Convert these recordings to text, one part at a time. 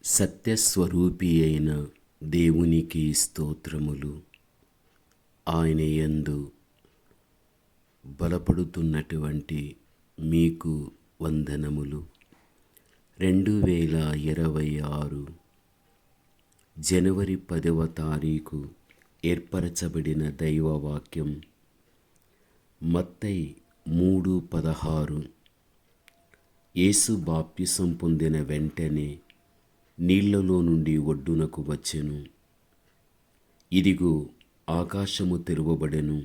సత్యస్వరూపి అయిన దేవునికి స్తోత్రములు. ఆయన యందు బలపడుతున్నటువంటి మీకు వందనములు. 2026 జనవరి 10వ తారీఖు ఏర్పరచబడిన దైవవాక్యం మత్తయి 3:16. యేసు బాప్తిసం పొందిన వెంటనే నీళ్లలో నుండి ఒడ్డునకు వచ్చెను. ఇదిగో ఆకాశము తెరవబడెను.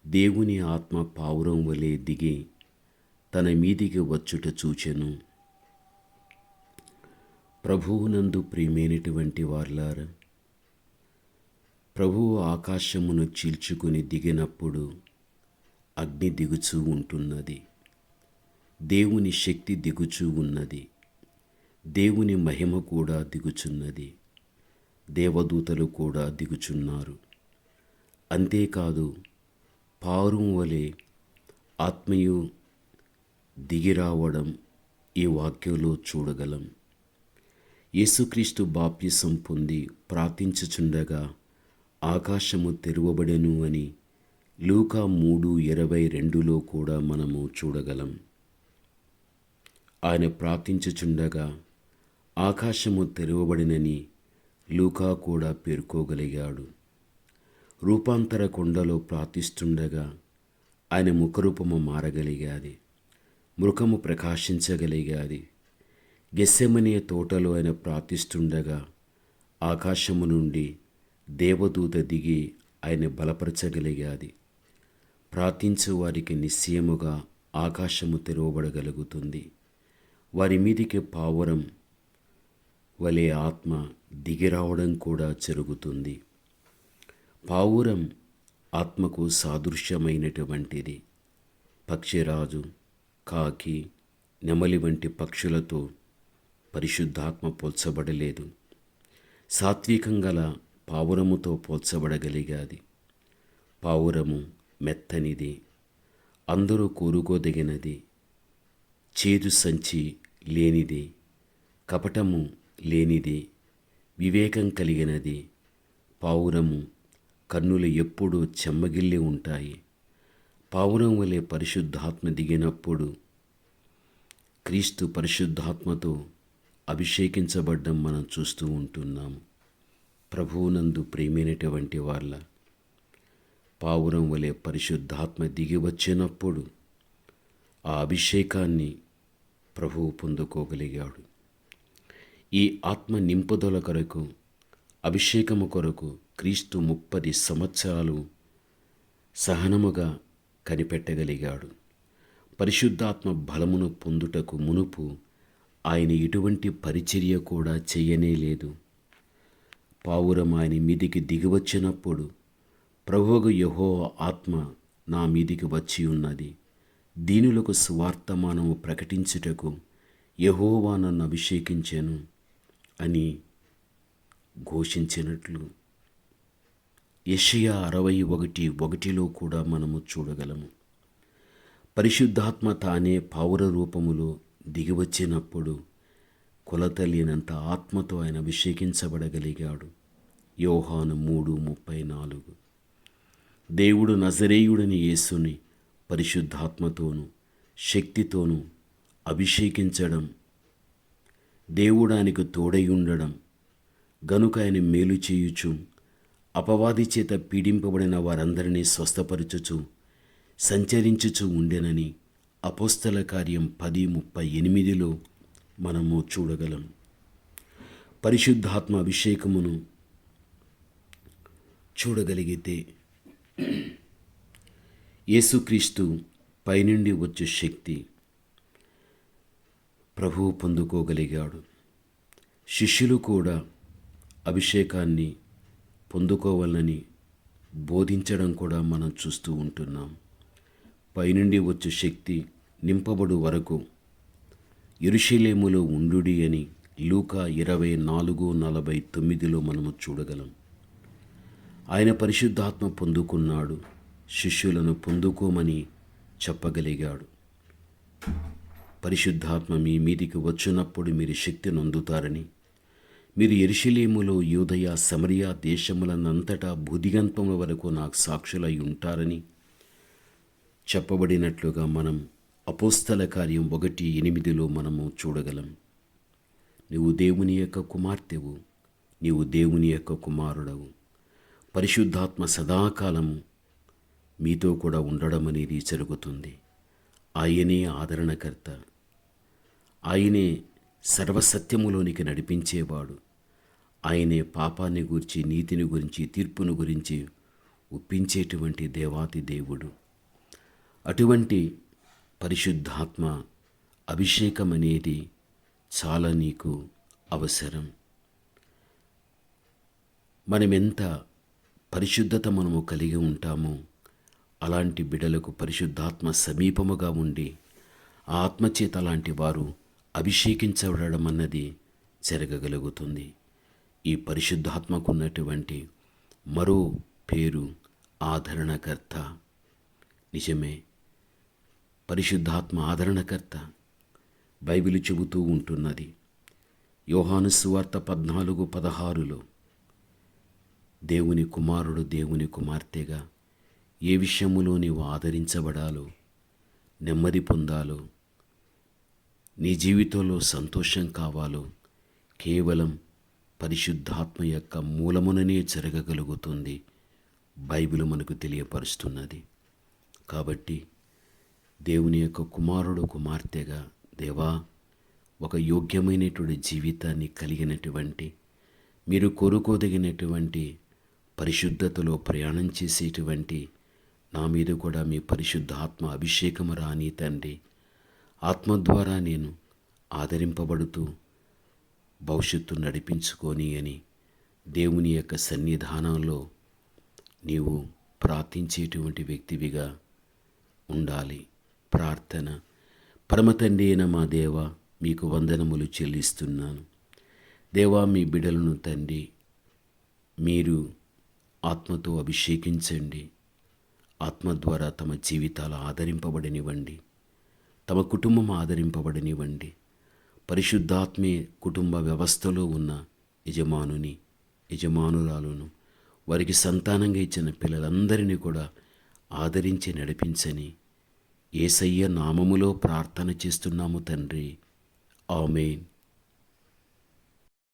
దేవుని ఆత్మ పావురం వలె దిగి తన మీదికి వచ్చుట చూచెను. ప్రభువునందు ప్రియమైనటువంటి వార్లారా, ప్రభువు ఆకాశమును చీల్చుకొని దిగినప్పుడు అగ్ని దిగుచూ ఉంటున్నది. దేవుని శక్తి దిగుచూ ఉన్నది. దేవుని మహిమ కూడా దిగుచున్నది. దేవదూతలు కూడా దిగుచున్నారు. అంతేకాదు, పావురం వలె ఆత్మయు దిగిరావడం ఈ వాక్యంలో చూడగలం. యేసుక్రీస్తు బాప్తిసం పొంది ప్రార్థించుచుండగా ఆకాశము తెరవబడెను అని లూకా 3:22లో కూడా మనము చూడగలం. ఆయన ప్రార్థించుచుండగా ఆకాశము తెరవబడినని లూకా కూడా పేర్కోగలిగాడు. రూపాంతర కొండలో ప్రార్థిస్తుండగా ఆయన ముఖరూపము మారగలిగాది. ముఖము ప్రకాశించగలిగాది. గెత్సెమనే తోటలో ఆయన ప్రార్థిస్తుండగా ఆకాశము నుండి దేవదూత దిగి ఆయన బలపరచగలిగాది. ప్రార్థించే వారికి నిశ్చయముగా ఆకాశము తెరవబడగలుగుతుంది. వారి మీదికి పావురం వలె ఆత్మ దిగిరావడం కూడా జరుగుతుంది. పావురం ఆత్మకు సాదృశ్యమైనటువంటిది. పక్షిరాజు, కాకి, నెమలి వంటి పక్షులతో పరిశుద్ధాత్మ పోల్చబడలేదు. సాత్వికం గల పావురముతో పోల్చబడగలిగాది. పావురము మెత్తనిది, అందరూ కోరుకోదగినది, చేదు సంచి లేనిది, కపటము లేనిది, వివేకం కలిగినది. పావురము కన్నులు ఎప్పుడూ చెమ్మగిల్లి ఉంటాయి. పావురం వలె పరిశుద్ధాత్మ దిగినప్పుడు క్రీస్తు పరిశుద్ధాత్మతో అభిషేకించబడ్డం మనం చూస్తూ ఉంటున్నాము. ప్రభువునందు ప్రియమైనటువంటి వాళ్ళ, పావురం వలె పరిశుద్ధాత్మ దిగి వచ్చినప్పుడు ఆ అభిషేకాన్ని ప్రభువు పొందుకోగలిగాడు. ఈ ఆత్మ నింపుదల కొరకు, అభిషేకము కొరకు క్రీస్తు 30 సంవత్సరాలు సహనముగా కనిపెట్టగలిగాడు. పరిశుద్ధాత్మ బలమును పొందుటకు మునుపు ఆయన ఎటువంటి పరిచర్య కూడా చేయనే లేదు. పావురం ఆయన మీదికి దిగివచ్చినప్పుడు ప్రభువు యెహోవా ఆత్మ నా మీదికి వచ్చి ఉన్నది, దీనులకు సువార్తమానము ప్రకటించుటకు యెహోవా నన్ను అభిషేకించెను అని ఘోషించినట్లు యెషయా 61:1లో కూడా మనము చూడగలము. పరిశుద్ధాత్మ తానే పావుర రూపములో దిగివచ్చినప్పుడు కొలతలేనంత ఆత్మతో ఆయన అభిషేకించబడగలిగాడు. యోహాను 3:34. దేవుడు నజరేయుడని యేసుని పరిశుద్ధాత్మతోనూ శక్తితోనూ అభిషేకించడం, దేవుడానికి తోడై ఉండడం, గనుక ఆయన మేలు చేయుచు అపవాది చేత పీడింపబడిన వారందరినీ స్వస్థపరచుచు సంచరించుచు ఉండెనని అపోస్తల కార్యం 10:38లో మనము చూడగలం. పరిశుద్ధాత్మ అభిషేకమును చూడగలిగితే యేసుక్రీస్తు పైనుండి వచ్చే శక్తి ప్రభువు పొందుకోగలిగాడు. శిష్యులు కూడా అభిషేకాన్ని పొందుకోవాలని బోధించడం కూడా మనం చూస్తూ ఉంటున్నాం. పైనుండి వచ్చే శక్తి నింపబడు వరకు యెరూషలేములో ఉండుడి అని లూకా 24:49లో మనము చూడగలం. ఆయన పరిశుద్ధాత్మ పొందుకున్నాడు. శిష్యులను పొందుకోమని చెప్పగలిగాడు. పరిశుద్ధాత్మ మీ మీదికి వచ్చినప్పుడు మీరు శక్తిని అందుతారని మీరు యెరూషలేములో యూదయ సమరయ దేశములనంతటా భూదిగంతముల వరకు నాకు సాక్షులై ఉంటారని చెప్పబడినట్లుగా మనం అపోస్తల కార్యం 1:8 మనము చూడగలం. నీవు దేవుని యొక్క కుమార్తెవు, నీవు దేవుని యొక్క కుమారుడవు. పరిశుద్ధాత్మ సదాకాలము మీతో కూడా ఉండడం అనేది జరుగుతుంది. ఆయనే ఆదరణకర్త, ఆయనే సర్వసత్యములోనికి నడిపించేవాడు, ఆయనే పాపాన్ని గురించి, నీతిని గురించి, తీర్పును గురించి ఒప్పించేటువంటి దేవాతి దేవుడు. అటువంటి పరిశుద్ధాత్మ అభిషేకం అనేది చాలా నీకు అవసరం. మనమెంత పరిశుద్ధత మనము కలిగి ఉంటామో అలాంటి బిడలకు పరిశుద్ధాత్మ సమీపముగా ఉండి ఆ ఆత్మచేత అలాంటి వారు అభిషేకించబడడం అన్నది జరగగలుగుతుంది. ఈ పరిశుద్ధాత్మకు ఉన్నటువంటి మరో పేరు ఆదరణకర్త. నిజమే, పరిశుద్ధాత్మ ఆదరణకర్త. బైబిలు చెబుతూ ఉంటున్నది. యోహాను సువార్త 14:16 దేవుని కుమారుడు, దేవుని కుమార్తెగా ఏ విషయములో నీవు ఆదరించబడాలో, నెమ్మది పొందాలో, నీ జీవితంలో సంతోషం కావాలో కేవలం పరిశుద్ధాత్మ యొక్క మూలముననే జరగగలుగుతుంది. బైబిల్ మనకు తెలియపరుస్తున్నది. కాబట్టి దేవుని యొక్క కుమారుడు, కుమార్తెగా దేవా, ఒక యోగ్యమైనటువంటి జీవితాన్ని కలిగినటువంటి, మీరు కోరుకోదగినటువంటి పరిశుద్ధతలో ప్రయాణం చేసేటువంటి నా మీద కూడా మీ పరిశుద్ధాత్మ అభిషేకము రాని తండ్రి. ఆత్మ ద్వారా నేను ఆదరింపబడుతూ భవిష్యత్తు నడిపించుకొని అని దేవుని యొక్క సన్నిధానంలో నీవు ప్రార్థించేటువంటి వ్యక్తివిగా ఉండాలి. ప్రార్థన. పరమతండ్రి అయిన మా దేవ, మీకు వందనములు చెల్లిస్తున్నాను. దేవా, మీ బిడ్డలను తండ్రి మీరు ఆత్మతో అభిషేకించండి. ఆత్మ ద్వారా తమ జీవితాలు ఆదరింపబడనివ్వండి, తమ కుటుంబం ఆదరింపబడనివ్వండి. పరిశుద్ధాత్మే కుటుంబ వ్యవస్థలో ఉన్న యజమానురాలను, వారికి సంతానంగా ఇచ్చిన పిల్లలందరినీ కూడా ఆదరించి నడిపించని యేసయ్య నామములో ప్రార్థన చేస్తున్నాము తండ్రి. ఆమేన్.